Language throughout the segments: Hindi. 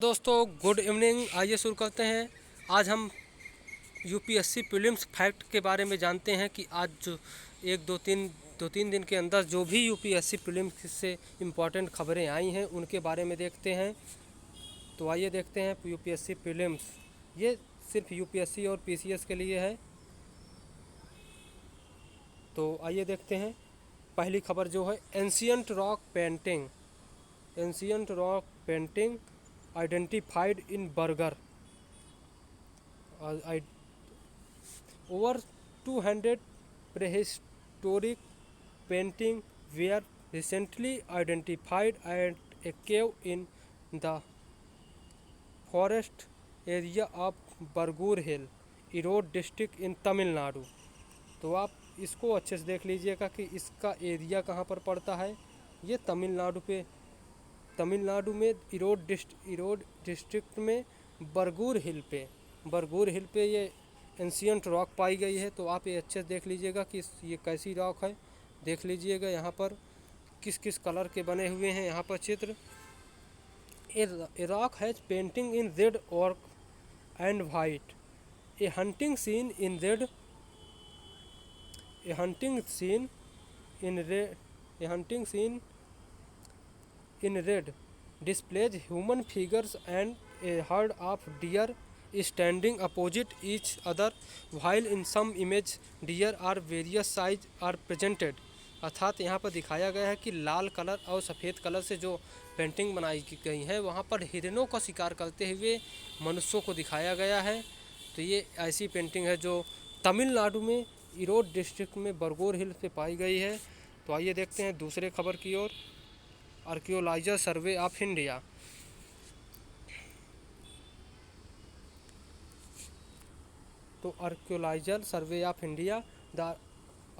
दोस्तों गुड इवनिंग। आइए शुरू करते हैं। आज हम यूपीएससी प्रीलिम्स फैक्ट के बारे में जानते हैं कि आज जो दो तीन दिन के अंदर जो भी यूपीएससी प्रीलिम्स से इम्पॉर्टेंट खबरें आई हैं उनके बारे में देखते हैं। तो आइए देखते हैं यूपीएससी प्रीलिम्स। ये सिर्फ यूपीएससी और पीसीएस के लिए है। तो आइए देखते हैं। पहली खबर जो है ancient rock painting identified in Burger. Over 200 prehistoric paintings were recently identified at a cave in the forest area of Bargur Hill, Erode district in Tamil Nadu. तो आप इसको अच्छे से देख लीजिएगा कि इसका एरिया कहाँ पर पड़ता है। ये तमिलनाडु में इरोड डिस्ट्रिक्ट में बरगूर हिल पे ये एंशियंट रॉक पाई गई है। तो आप ये अच्छे से देख लीजिएगा कि ये कैसी रॉक है। देख लीजिएगा यहाँ पर किस किस कलर के बने हुए हैं यहाँ पर चित्र। A rock has painting in red और and white. A hunting scene in red displays human figures and a herd of deer standing opposite each other, while in some image deer are various size are presented। अर्थात यहाँ पर दिखाया गया है कि लाल कलर और सफ़ेद कलर से जो पेंटिंग बनाई गई है वहाँ पर हिरणों का शिकार करते हुए मनुष्यों को दिखाया गया है। तो ये ऐसी पेंटिंग है जो तमिलनाडु में इरोड डिस्ट्रिक्ट में बरगोर हिल पे पाई गई है। तो आइए देखते हैं दूसरे खबर की ओर। Archaeological Survey of India. तो Archaeological Survey of India the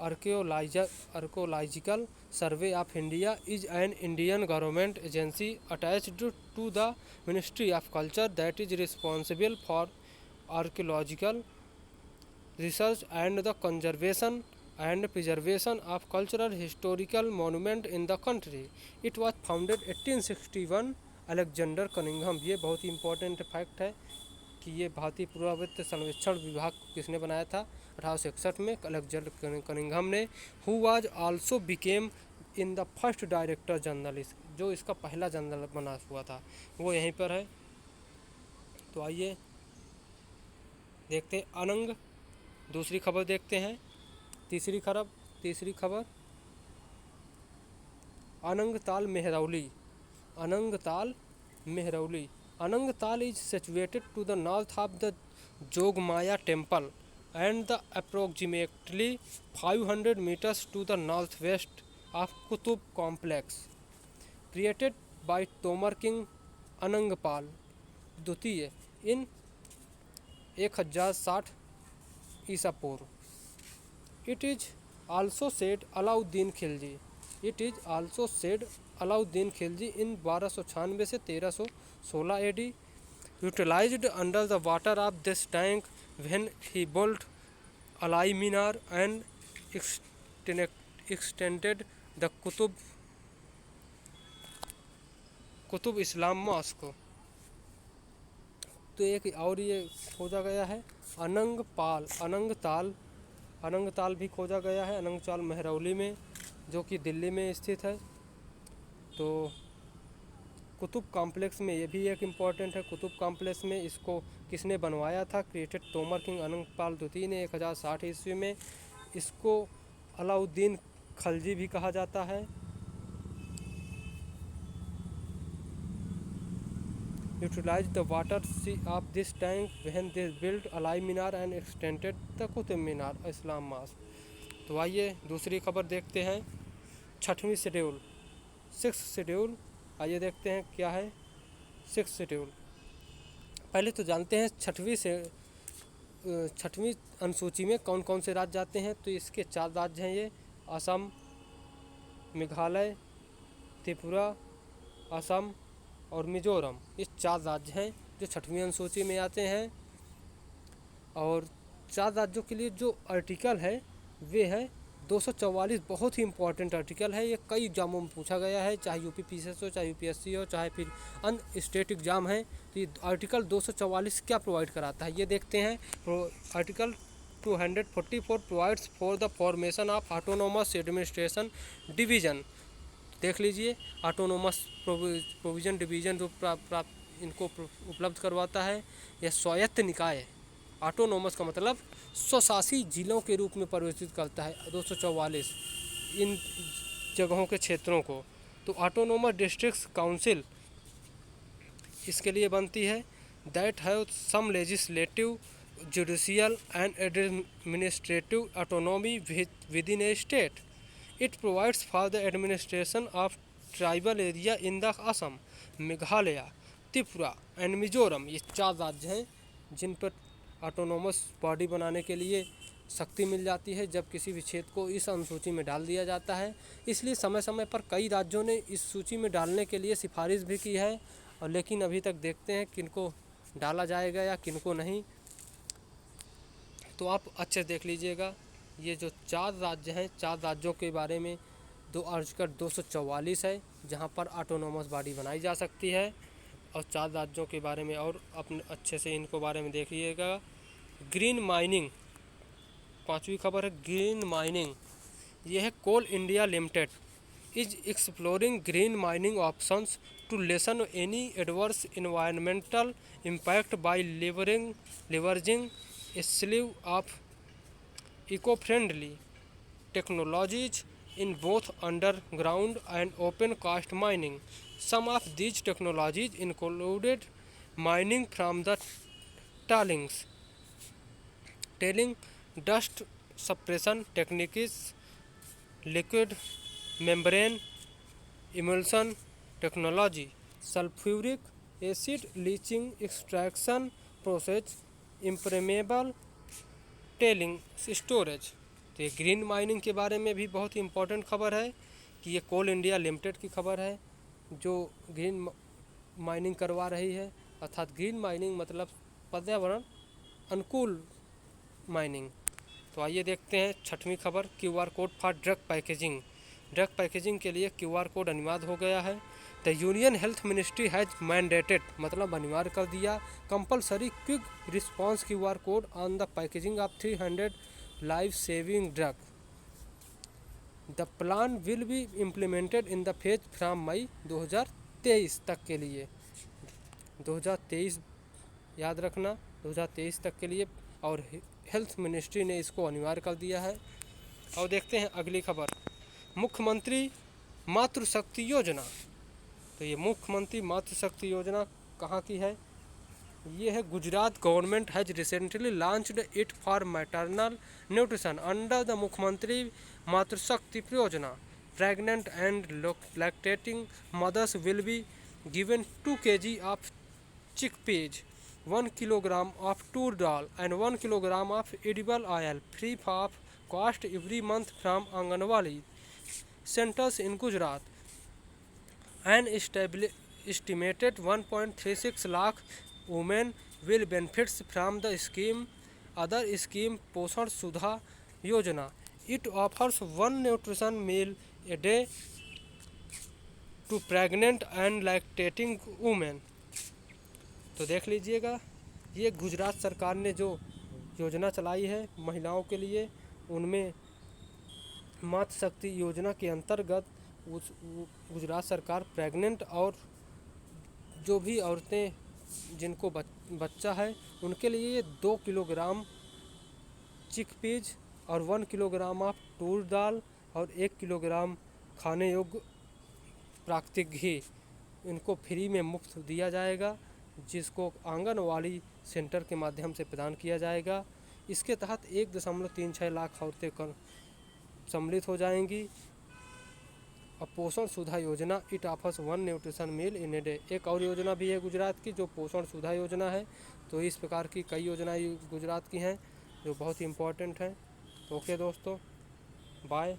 Archaeological Survey of India is an Indian government agency attached to the Ministry of Culture that is responsible for archaeological research and the conservation and preservation of cultural historical monument in the country. It was founded 1861 Alexander Cunningham. ये बहुत ही इम्पोर्टेंट फैक्ट है कि ये भारतीय पुरातत्व सर्वेक्षण विभाग किसने बनाया था 1861 में, अलेक्जेंडर कनिंघम ने। Who was also became in the first director general. जो इसका पहला जनरल बना हुआ था वो यहीं पर है। तो आइए देखते हैं अनंग। दूसरी खबर देखते हैं। तीसरी खबर Anangtal Mehrauli. Anangtal is situated to the north of the Jogmaya temple and the approximately 500 metres to the north west of Qutub complex created by Tomar king Anangpal द्वितीय इन 1060 ईसा पूर्व। It is also said Alauddin Khilji in 1296 से 1316 AD utilized under the water of this tank when he built Alai Minar and extended the Qutub Islam mosque. तो एक और ये खोजा गया है अनंगताल भी खोजा गया है। अनंगताल मेहरौली में जो कि दिल्ली में स्थित है। तो कुतुब कॉम्प्लेक्स में ये भी एक इम्पॉर्टेंट है। कुतुब कॉम्प्लेक्स में इसको किसने बनवाया था? क्रिएटेड तोमर किंग अनंगपाल द्वितीय ने 1060 ईस्वी में। इसको अलाउद्दीन खलजी भी कहा जाता है। Utilized the water of this tank when they built Alai Minar and extended the Qutub Minar Islam Mosque। तो आइए दूसरी खबर देखते हैं। छठवीं शेड्यूल, सिक्स शेड्यूल। आइए देखते हैं क्या है सिक्स शेड्यूल। पहले तो जानते हैं छठवीं अनुसूची में कौन कौन से राज्य जाते हैं। तो इसके 4 राज्य हैं ये, असम, मेघालय, त्रिपुरा, असम और मिजोरम। ये 4 राज्य हैं जो छठवीं अनुसूची में आते हैं। और 4 राज्यों के लिए जो आर्टिकल है वे है 244 बहुत ही इंपॉर्टेंट आर्टिकल है, ये कई एग्जामों में पूछा गया है, चाहे यूपी पीसीएस हो, चाहे यूपीएससी हो, चाहे फिर अन्य स्टेट एग्जाम है। तो ये आर्टिकल 244 क्या प्रोवाइड कराता है ये देखते हैं। Article 244 provides for the formation of autonomous administration division. देख लीजिए, ऑटोनोमस प्रोविजन डिवीज़न जो प्राप्त इनको उपलब्ध करवाता है। यह स्वायत्त निकाय, ऑटोनोमस का मतलब स्वशासी जिलों के रूप में परिवर्तित करता है 244 इन जगहों के क्षेत्रों को। तो ऑटोनोमस डिस्ट्रिक्ट काउंसिल इसके लिए बनती है, that have some legislative, judicial and administrative autonomy within a state. It provides for the administration of tribal area in the Assam, Meghalaya, Tripura and Mizoram. ये 4 राज्य हैं जिन पर ऑटोनोमस बॉडी बनाने के लिए शक्ति मिल जाती है जब किसी भी क्षेत्र को इस अनुसूची में डाल दिया जाता है। इसलिए समय समय पर कई राज्यों ने इस सूची में डालने के लिए सिफारिश भी की है, और लेकिन अभी तक देखते हैं किनको डाला जाएगा या किनको नहीं। तो आप अच्छे से देख लीजिएगा, ये जो 4 राज्य हैं, 4 राज्यों के बारे में आर्टिकल 244 है जहाँ पर ऑटोनोमस बॉडी बनाई जा सकती है। और 4 राज्यों के बारे में और अपने अच्छे से इनको बारे में देखिएगा। ग्रीन माइनिंग, 5वीं खबर है ग्रीन माइनिंग। ये है Coal India Limited is exploring green mining options to lessen any adverse environmental impact by leveraging a sleeve of eco friendly technologies in both underground and open cast mining. Some of these technologies included mining from the tailings, dust suppression techniques, liquid membrane emulsion technology, sulfuric acid leaching extraction process, impermeable tailing storage। तो ये ग्रीन माइनिंग के बारे में भी बहुत ही इम्पोर्टेंट खबर है कि ये कोल इंडिया लिमिटेड की खबर है जो ग्रीन माइनिंग करवा रही है। अर्थात ग्रीन माइनिंग मतलब पर्यावरण अनुकूल माइनिंग। तो आइए देखते हैं 6वीं खबर, QR code for drug packaging. Drug packaging के लिए QR कोड अनिवार्य हो गया है। The union health ministry has mandated मतलब अनिवार्य कर दिया compulsory quick response QR code on the packaging of 300 life saving drug. The plan will be implemented in the phase from मई 2023 तक के लिए। 2023 याद रखना, 2023 तक के लिए, और हेल्थ मिनिस्ट्री ने इसको अनिवार्य कर दिया है। और देखते हैं अगली खबर, मुख्यमंत्री मातृशक्ति योजना। तो ये मुख्यमंत्री मातृशक्ति योजना कहाँ की है? ये है Gujarat government has recently launched it for maternal nutrition under the मुख्यमंत्री मातृशक्ति योजना। Pregnant and lactating mothers will be given 2 kg of chickpeas, 1 kilogram of tur dal and 1 kilogram of edible oil free of cost every month from Anganwadi centers in Gujarat. An estimated 1.36 lakh women will benefit from the scheme. Other scheme पोषण सुधा योजना. It offers 1 nutrition meal a day to pregnant and lactating women. तो देख लीजिएगा, ये गुजरात सरकार ने जो योजना चलाई है महिलाओं के लिए, उनमें मातृशक्ति योजना के अंतर्गत गुजरात सरकार प्रेग्नेंट और जो भी औरतें जिनको बच्चा है उनके लिए 2 किलोग्राम चिकपीज और 1 किलोग्राम ऑफ तूर दाल और 1 किलोग्राम खाने योग्य प्राकृतिक घी इनको फ्री में मुफ्त दिया जाएगा, जिसको आंगनवाड़ी सेंटर के माध्यम से प्रदान किया जाएगा। इसके तहत 1.36 लाख औरतें सम्मिलित हो जाएंगी। और Poshan Sudha Yojana, it offers 1 nutrition meal in a day. एक और योजना भी है गुजरात की जो पोषण सुधा योजना है। तो इस प्रकार की कई योजनाएं गुजरात की हैं जो बहुत ही इम्पोर्टेंट हैं। ओके दोस्तों, बाय।